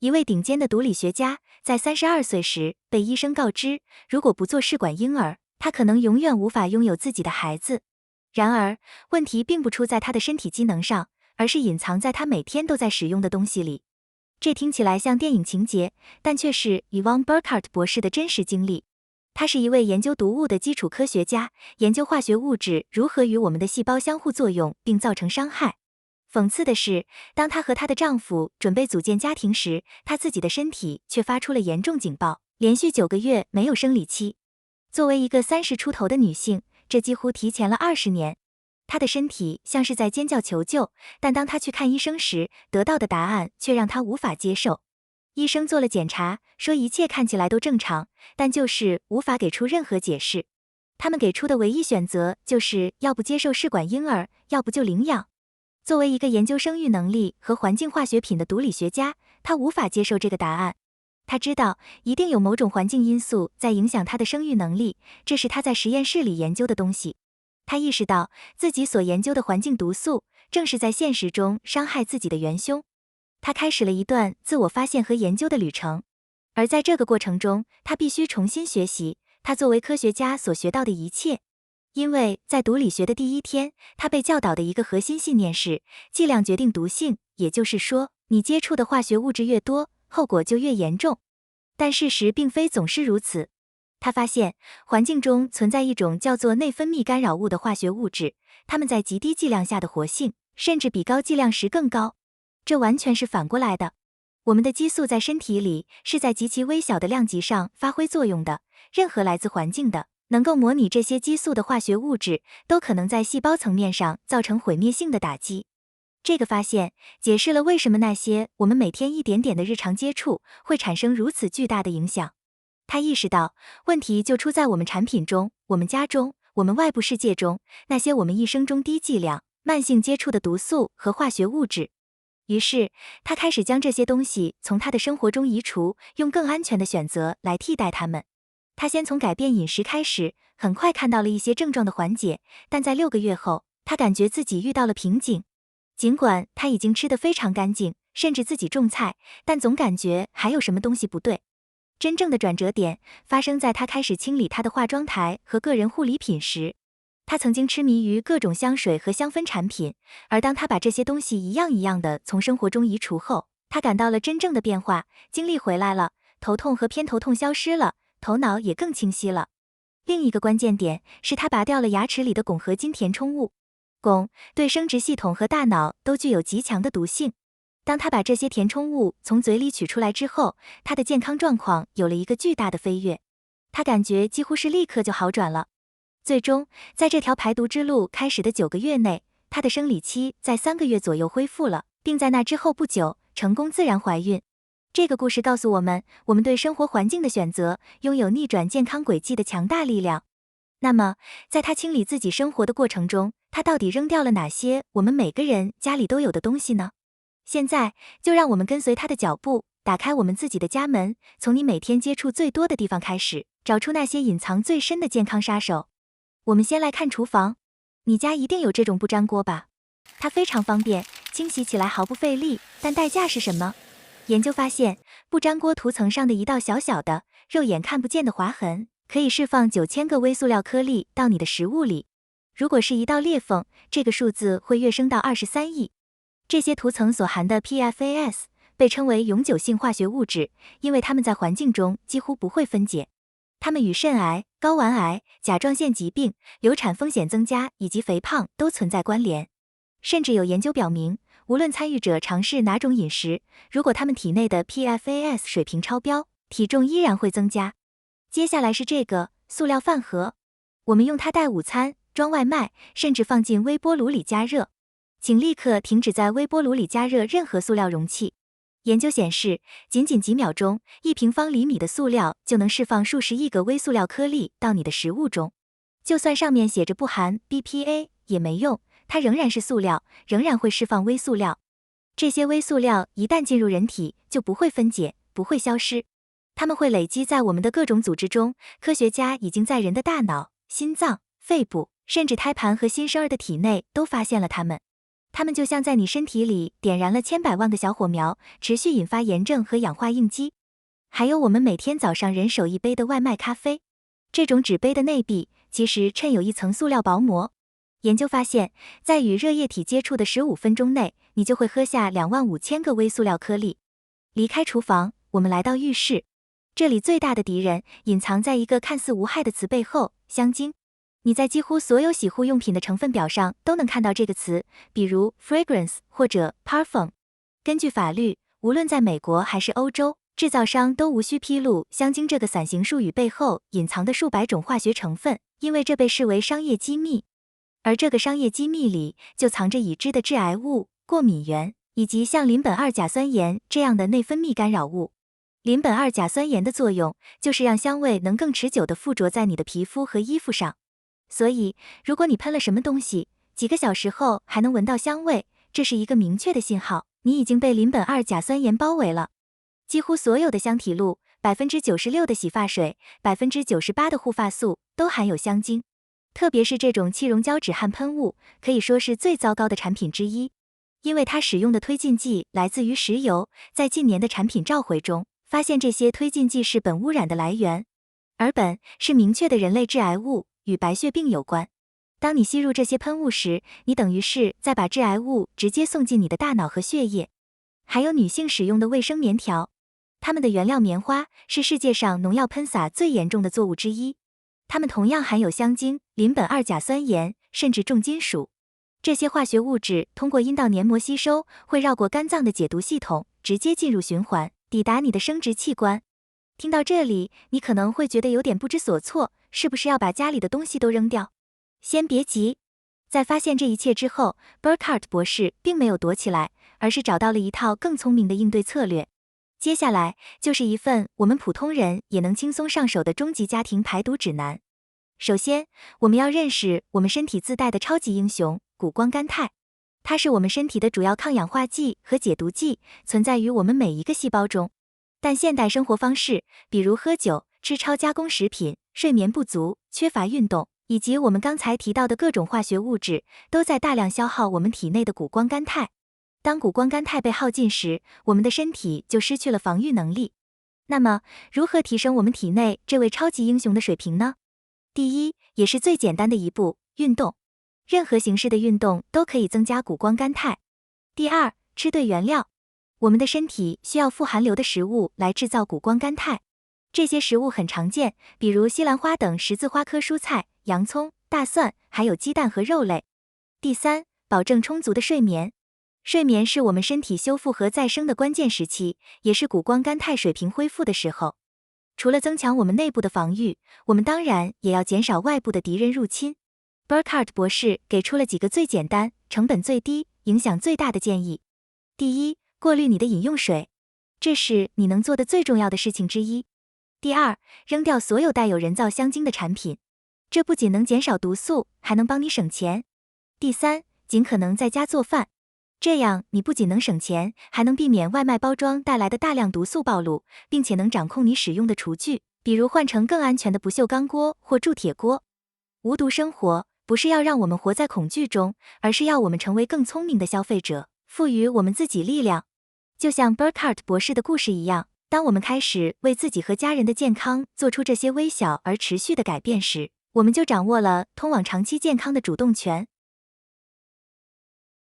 一位顶尖的毒理学家在32岁时被医生告知，如果不做试管婴儿，他可能永远无法拥有自己的孩子。然而，问题并不出在他的身体机能上，而是隐藏在他每天都在使用的东西里。这听起来像电影情节，但却是Yvonne Burkhardt 博士的真实经历。他是一位研究毒物的基础科学家，研究化学物质如何与我们的细胞相互作用并造成伤害。讽刺的是，当她和她的丈夫准备组建家庭时，她自己的身体却发出了严重警报，连续9个月没有生理期。作为一个30出头的女性，这几乎提前了20年。她的身体像是在尖叫求救，但当她去看医生时，得到的答案却让她无法接受。医生做了检查，说一切看起来都正常，但就是无法给出任何解释。他们给出的唯一选择就是要不接受试管婴儿，要不就领养。作为一个研究生育能力和环境化学品的毒理学家，他无法接受这个答案。他知道一定有某种环境因素在影响他的生育能力，这是他在实验室里研究的东西。他意识到自己所研究的环境毒素正是在现实中伤害自己的元凶。他开始了一段自我发现和研究的旅程，而在这个过程中，他必须重新学习他作为科学家所学到的一切。因为在毒理学的第一天，他被教导的一个核心信念是，剂量决定毒性，也就是说，你接触的化学物质越多，后果就越严重。但事实并非总是如此。他发现，环境中存在一种叫做内分泌干扰物的化学物质，它们在极低剂量下的活性，甚至比高剂量时更高。这完全是反过来的。我们的激素在身体里是在极其微小的量级上发挥作用的，任何来自环境的能够模拟这些激素的化学物质，都可能在细胞层面上造成毁灭性的打击。这个发现解释了为什么那些我们每天一点点的日常接触会产生如此巨大的影响。他意识到，问题就出在我们产品中、我们家中、我们外部世界中，那些我们一生中低剂量、慢性接触的毒素和化学物质。于是，他开始将这些东西从他的生活中移除，用更安全的选择来替代它们。他先从改变饮食开始，很快看到了一些症状的缓解，但在6个月后，他感觉自己遇到了瓶颈。尽管他已经吃得非常干净，甚至自己种菜，但总感觉还有什么东西不对。真正的转折点发生在他开始清理他的化妆台和个人护理品时。他曾经痴迷于各种香水和香氛产品，而当他把这些东西一样一样的从生活中移除后，他感到了真正的变化，精力回来了，头痛和偏头痛消失了，头脑也更清晰了。另一个关键点是他拔掉了牙齿里的汞合金填充物。汞对生殖系统和大脑都具有极强的毒性。当他把这些填充物从嘴里取出来之后，他的健康状况有了一个巨大的飞跃。他感觉几乎是立刻就好转了。最终，在这条排毒之路开始的9个月内，她的生理期在3个月左右恢复了，并在那之后不久成功自然怀孕。这个故事告诉我们，我们对生活环境的选择拥有逆转健康轨迹的强大力量。那么，在她清理自己生活的过程中，她到底扔掉了哪些我们每个人家里都有的东西呢？现在，就让我们跟随她的脚步，打开我们自己的家门，从你每天接触最多的地方开始，找出那些隐藏最深的健康杀手。我们先来看厨房，你家一定有这种不粘锅吧？它非常方便，清洗起来毫不费力，但代价是什么？研究发现，不粘锅涂层上的一道小小的、肉眼看不见的划痕，可以释放9000个微塑料颗粒到你的食物里。如果是一道裂缝，这个数字会跃升到23亿。这些涂层所含的 PFAS 被称为永久性化学物质，因为它们在环境中几乎不会分解。它们与肾癌、睾丸癌、甲状腺疾病、流产风险增加以及肥胖都存在关联。甚至有研究表明，无论参与者尝试哪种饮食，如果他们体内的 PFAS 水平超标，体重依然会增加。接下来是这个塑料饭盒，我们用它带午餐、装外卖，甚至放进微波炉里加热。请立刻停止在微波炉里加热任何塑料容器。研究显示，仅几秒钟，1平方厘米的塑料就能释放数十亿个微塑料颗粒到你的食物中。就算上面写着不含 BPA 也没用，它仍然是塑料，仍然会释放微塑料。这些微塑料一旦进入人体，就不会分解，不会消失，它们会累积在我们的各种组织中。科学家已经在人的大脑、心脏、肺部，甚至胎盘和新生儿的体内都发现了它们。它们就像在你身体里点燃了千百万个小火苗，持续引发炎症和氧化应激。还有我们每天早上人手一杯的外卖咖啡，这种纸杯的内壁其实衬有一层塑料薄膜。研究发现，在与热液体接触的15分钟内，你就会喝下25000个微塑料颗粒。离开厨房，我们来到浴室，这里最大的敌人隐藏在一个看似无害的词背后——香精。你在几乎所有洗护用品的成分表上都能看到这个词，比如 fragrance 或者 parfum。根据法律，无论在美国还是欧洲，制造商都无需披露香精这个伞形术语背后隐藏的数百种化学成分，因为这被视为商业机密。而这个商业机密里就藏着已知的致癌物、过敏原，以及像邻苯二甲酸盐这样的内分泌干扰物。邻苯二甲酸盐的作用就是让香味能更持久地附着在你的皮肤和衣服上。所以，如果你喷了什么东西，几个小时后还能闻到香味，这是一个明确的信号，你已经被邻苯二甲酸盐包围了。几乎所有的香体露、96%的洗发水、98%的护发素都含有香精。特别是这种气溶胶止汗喷雾，可以说是最糟糕的产品之一，因为它使用的推进剂来自于石油。在近年的产品召回中，发现这些推进剂是苯污染的来源，而苯是明确的人类致癌物，与白血病有关。当你吸入这些喷雾时，你等于是在把致癌物直接送进你的大脑和血液。还有女性使用的卫生棉条，它们的原料棉花是世界上农药喷洒最严重的作物之一。它们同样含有香精、邻苯二甲酸盐，甚至重金属。这些化学物质通过阴道黏膜吸收，会绕过肝脏的解毒系统，直接进入循环，抵达你的生殖器官。听到这里，你可能会觉得有点不知所措，是不是要把家里的东西都扔掉？先别急，在发现这一切之后 ，Burkhardt 博士并没有躲起来，而是找到了一套更聪明的应对策略。接下来就是一份我们普通人也能轻松上手的终极家庭排毒指南。首先，我们要认识我们身体自带的超级英雄谷胱甘肽，它是我们身体的主要抗氧化剂和解毒剂，存在于我们每一个细胞中。但现代生活方式，比如喝酒、吃超加工食品、睡眠不足、缺乏运动，以及我们刚才提到的各种化学物质，都在大量消耗我们体内的谷胱甘肽。当谷胱甘肽被耗尽时，我们的身体就失去了防御能力。那么，如何提升我们体内这位超级英雄的水平呢？第一，也是最简单的一步，运动。任何形式的运动都可以增加谷胱甘肽。第二，吃对原料。我们的身体需要富含硫的食物来制造谷胱甘肽。这些食物很常见，比如西兰花等十字花科蔬菜、洋葱、大蒜，还有鸡蛋和肉类。第三，保证充足的睡眠。睡眠是我们身体修复和再生的关键时期，也是谷胱甘肽水平恢复的时候。除了增强我们内部的防御，我们当然也要减少外部的敌人入侵。Burkhardt 博士给出了几个最简单、成本最低、影响最大的建议。第一，过滤你的饮用水，这是你能做的最重要的事情之一。第二，扔掉所有带有人造香精的产品，这不仅能减少毒素，还能帮你省钱。第三，尽可能在家做饭。这样你不仅能省钱，还能避免外卖包装带来的大量毒素暴露，并且能掌控你使用的厨具，比如换成更安全的不锈钢锅或铸铁锅。无毒生活不是要让我们活在恐惧中，而是要我们成为更聪明的消费者，赋予我们自己力量。就像 Burkhardt 博士的故事一样，当我们开始为自己和家人的健康做出这些微小而持续的改变时，我们就掌握了通往长期健康的主动权。